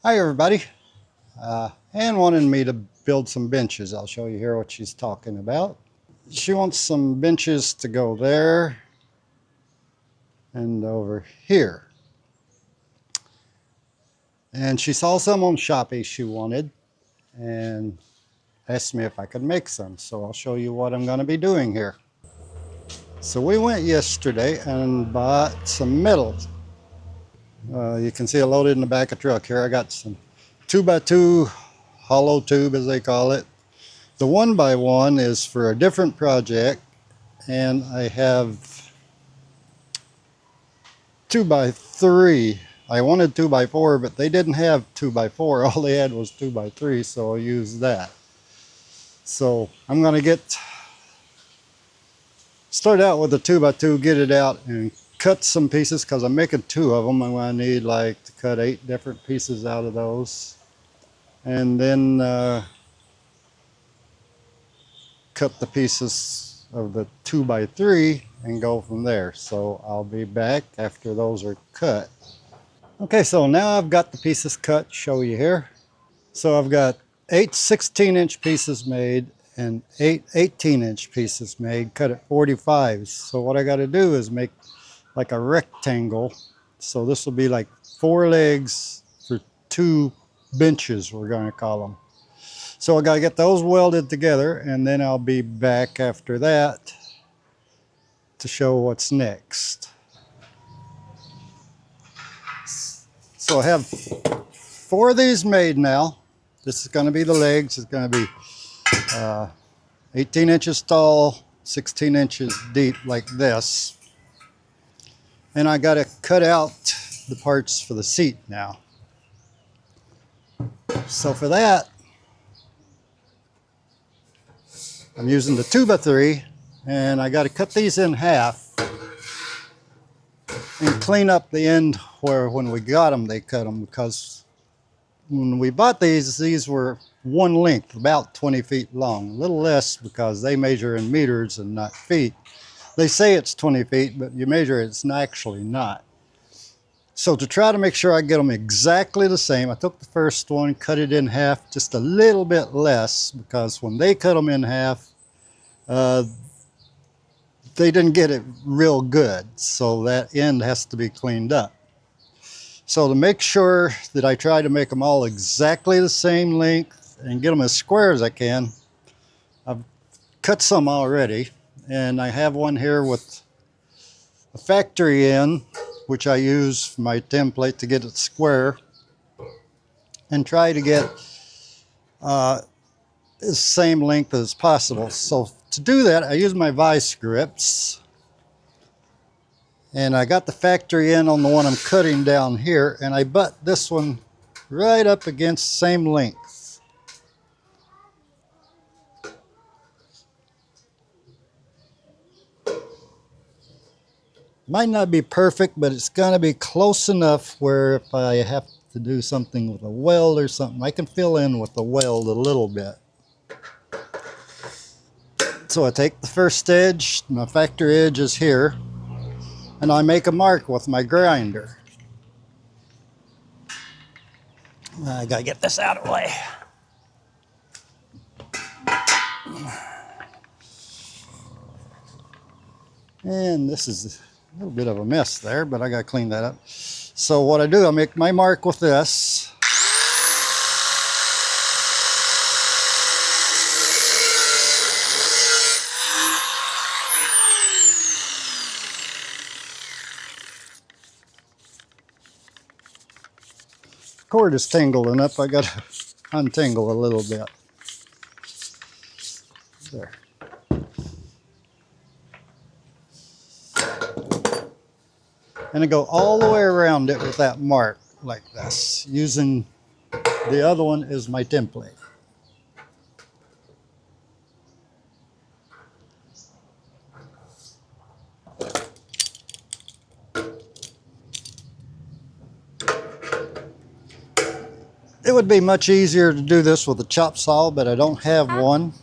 Hi everybody. Ann wanted me to build some benches. I'll show you here what she's talking about. She wants some benches to go there and over here. And she saw some on Shopee she wanted and asked me if I could make some. So I'll show you what I'm going to be doing here. So we went yesterday and bought some metal. You can see it loaded in the back of the truck here. I got some 2x2 hollow tube as they call it. The 1x1 is for a different project, and I have 2x3. I wanted 2x4, but they didn't have 2x4. All they had was 2x3, so I'll use that. So I'm going to start out with the 2x2, get it out, and cut some pieces because I'm making 2 of them. I'm going to need like to cut 8 different pieces out of those, and then cut the pieces of the 2x3 and go from there. So I'll be back after those are cut. Okay, so now I've got the pieces cut, show you here. So I've got 8 16-inch pieces made and 8 18-inch pieces made, cut at 45s. So what I got to do is make like a rectangle. So this will be like 4 legs for 2 benches, we're going to call them. So I got to get those welded together, and then I'll be back after that to show what's next. So I have 4 of these made now. This is going to be the legs. It's going to be 18 inches tall, 16 inches deep like this. And I got to cut out the parts for the seat now. So for that, I'm using the 2x3, and I got to cut these in half and clean up the end where when we got them they cut them, because when we bought these were one length, about 20 feet long, a little less because they measure in meters and not feet. They say it's 20 feet, but you measure it's actually not. So to try to make sure I get them exactly the same, I took the first one, cut it in half just a little bit less, because when they cut them in half, they didn't get it real good. So that end has to be cleaned up. So to make sure that I try to make them all exactly the same length and get them as square as I can, I've cut some already, and I have one here with a factory end, which I use for my template to get it square, and try to get the same length as possible. So to do that, I use my vice grips, and I got the factory end on the one I'm cutting down here, and I butt this one right up against the same length. Might not be perfect, but it's going to be close enough where if I have to do something with a weld or something, I can fill in with the weld a little bit. So I take the first edge, my factory edge is here, and I make a mark with my grinder. I gotta get this out of the way. And this is a little bit of a mess there, but I gotta clean that up. So what I do, I make my mark with this. The cord is tangling up. I gotta untangle a little bit. There. And I go all the way around it with that mark like this, using the other one as my template. It would be much easier to do this with a chop saw, but I don't have one.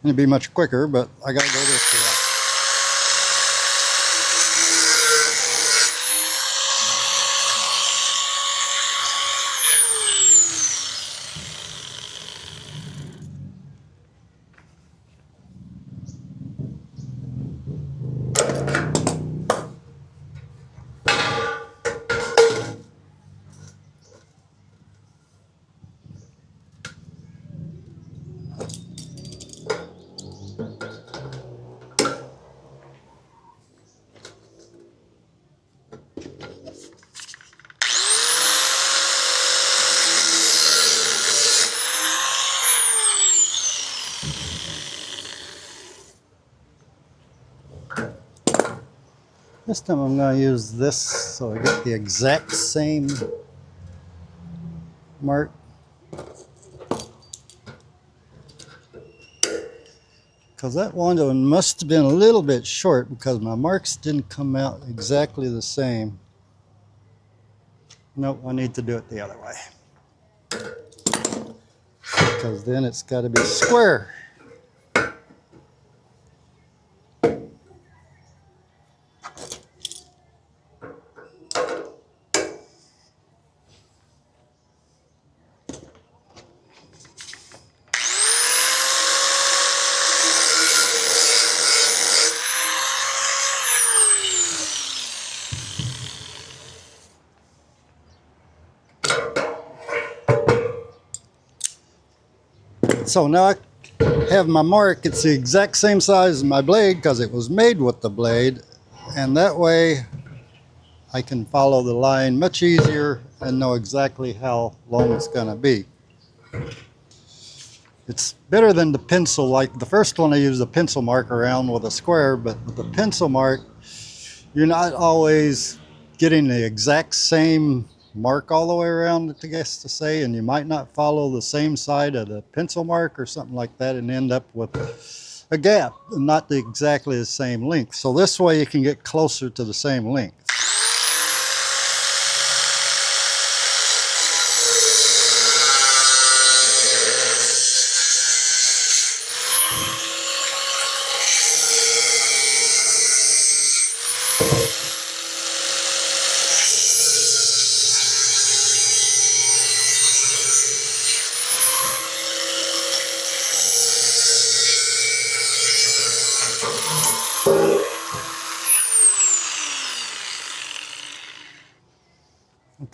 It'd be much quicker, but I gotta go this way. This time I'm going to use this so I get the exact same mark. Because that one must have been a little bit short because my marks didn't come out exactly the same. Nope, I need to do it the other way. Because then it's got to be square. So now I have my mark. It's the exact same size as my blade because it was made with the blade. And that way I can follow the line much easier and know exactly how long it's going to be. It's better than the pencil. Like the first one I used a pencil mark around with a square, but with the pencil mark you're not always getting the exact same mark all the way around, I guess to say, and you might not follow the same side of the pencil mark or something like that and end up with a gap and not exactly the same length. So this way you can get closer to the same length.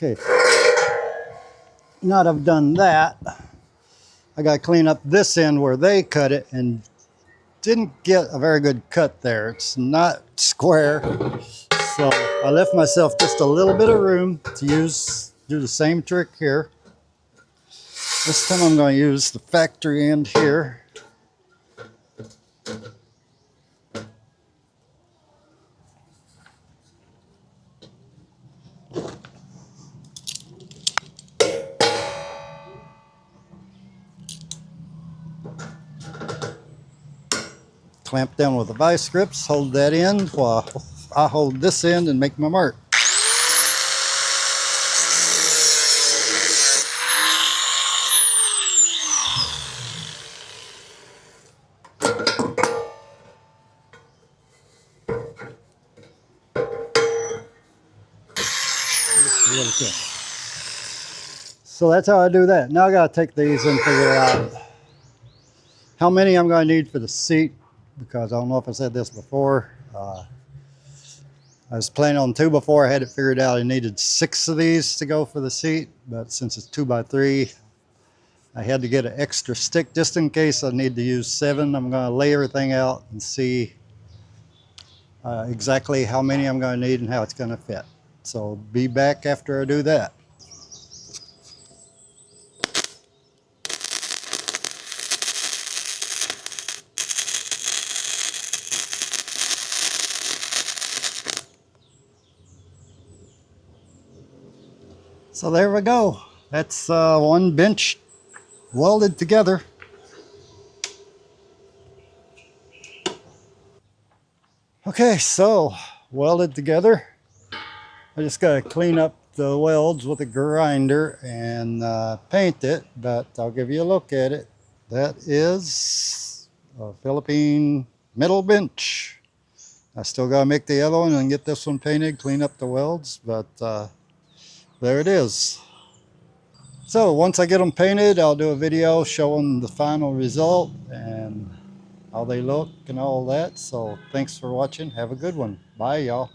Okay, now that I've done that, I got to clean up this end where they cut it and didn't get a very good cut there. It's not square, so I left myself just a little bit of room to do the same trick here. This time I'm going to use the factory end here. Clamp down with the vice grips, hold that end while I hold this end and make my mark. So that's how I do that. Now I got to take these and figure out how many I'm going to need for the seat, because I don't know if I said this before. I was planning on 2 before. I had it figured out I needed 6 of these to go for the seat, but since it's 2x3, I had to get an extra stick just in case I need to use 7. I'm going to lay everything out and see exactly how many I'm going to need and how it's going to fit. So be back after I do that. So there we go. That's one bench welded together. Okay, so welded together. I just got to clean up the welds with a grinder and paint it, but I'll give you a look at it. That is a Philippine metal bench. I still got to make the other one and get this one painted, clean up the welds, but there it is. So once I get them painted, I'll do a video showing the final result and how they look and all that. So thanks for watching. Have a good one. Bye, y'all.